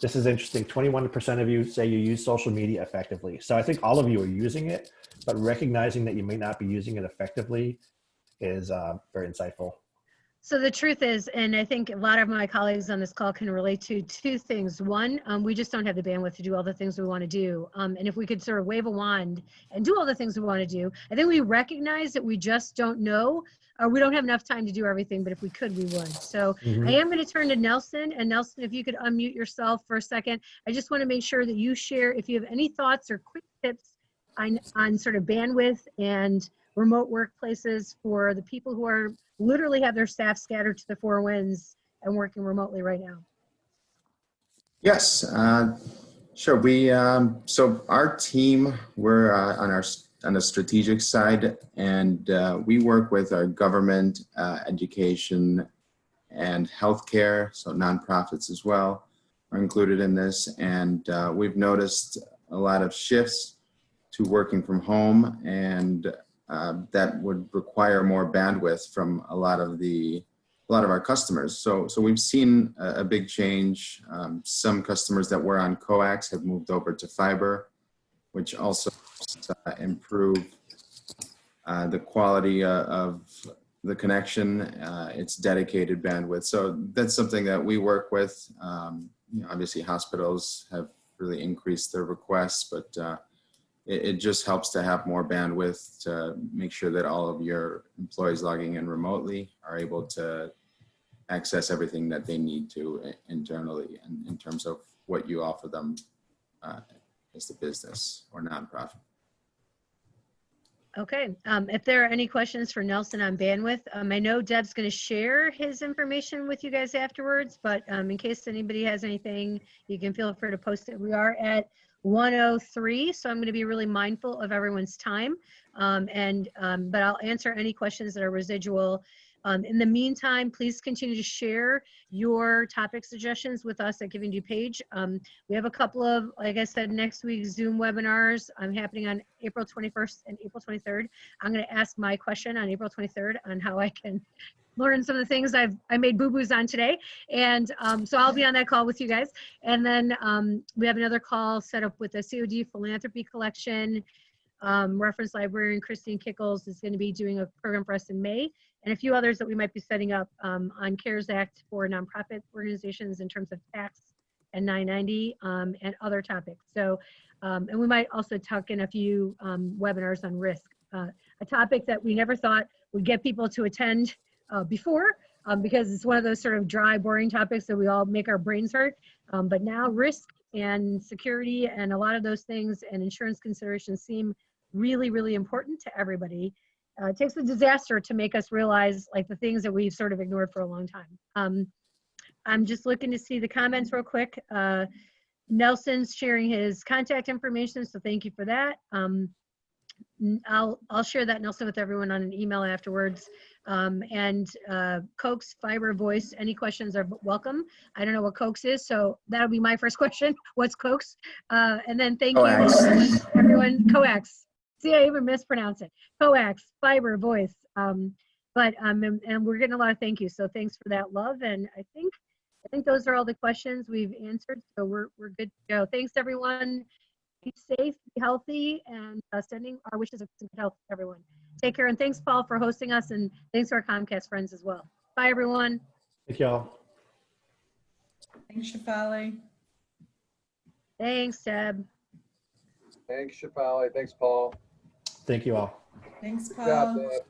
this is interesting, 21% of you say you use social media effectively. So I think all of you are using it, but recognizing that you may not be using it effectively is very insightful. So the truth is, and I think a lot of my colleagues on this call can relate to two things. One, we just don't have the bandwidth to do all the things we want to do. And if we could sort of wave a wand and do all the things we want to do, I think we recognize that we just don't know, or we don't have enough time to do everything, but if we could, we would. So I am going to turn to Nelson. And Nelson, if you could unmute yourself for a second. I just want to make sure that you share, if you have any thoughts or quick tips on sort of bandwidth and remote workplaces for the people who are literally have their staff scattered to the four winds and working remotely right now. Yes, sure. So our team, we're on the strategic side, and we work with our government, education, and healthcare. So nonprofits as well are included in this, and we've noticed a lot of shifts to working from home, and that would require more bandwidth from a lot of our customers. So we've seen a big change. Some customers that were on coax have moved over to fiber, which also helps improve the quality of the connection. It's dedicated bandwidth. So that's something that we work with. Obviously hospitals have really increased their requests, but it just helps to have more bandwidth to make sure that all of your employees logging in remotely are able to access everything that they need to internally, and in terms of what you offer them as the business or nonprofit. Okay, if there are any questions for Nelson on bandwidth, I know Deb's going to share his information with you guys afterwards, but in case anybody has anything, you can feel free to post it. We are at 1:03, so I'm going to be really mindful of everyone's time, but I'll answer any questions that are residual. In the meantime, please continue to share your topic suggestions with us at Giving You Page. We have a couple of, like I said, next week's Zoom webinars happening on April 21st and April 23rd. I'm going to ask my question on April 23rd on how I can learn some of the things I made boo-boos on today. And so I'll be on that call with you guys. And then we have another call set up with the COD Philanthropy Collection. Reference librarian Christine Kickles is going to be doing a program for us in May, and a few others that we might be setting up on CARES Act for nonprofit organizations in terms of tax and 990 and other topics. So, and we might also tuck in a few webinars on risk, a topic that we never thought would get people to attend before, because it's one of those sort of dry, boring topics that we all make our brains hurt. But now risk and security and a lot of those things and insurance considerations seem really, really important to everybody. It takes a disaster to make us realize like the things that we've sort of ignored for a long time. I'm just looking to see the comments real quick. Nelson's sharing his contact information, so thank you for that. I'll share that, Nelson, with everyone on an email afterwards. Coax, Fiber, Voice, any questions are welcome. I don't know what Coax is, so that'll be my first question. What's Coax? And then thank you, everyone. Coax. See, I even mispronounce it. Coax, Fiber, Voice. And we're getting a lot of thank you, so thanks for that love. And I think those are all the questions we've answered, so we're good to go. Thanks, everyone. Be safe, be healthy, and sending our wishes of good health to everyone. Take care, and thanks, Paul, for hosting us, and thanks to our Comcast friends as well. Bye, everyone. Thank y'all. Thanks, Shefali. Thanks, Deb. Thanks, Shefali. Thanks, Paul. Thank you all. Thanks, Good job, Paul. Deb.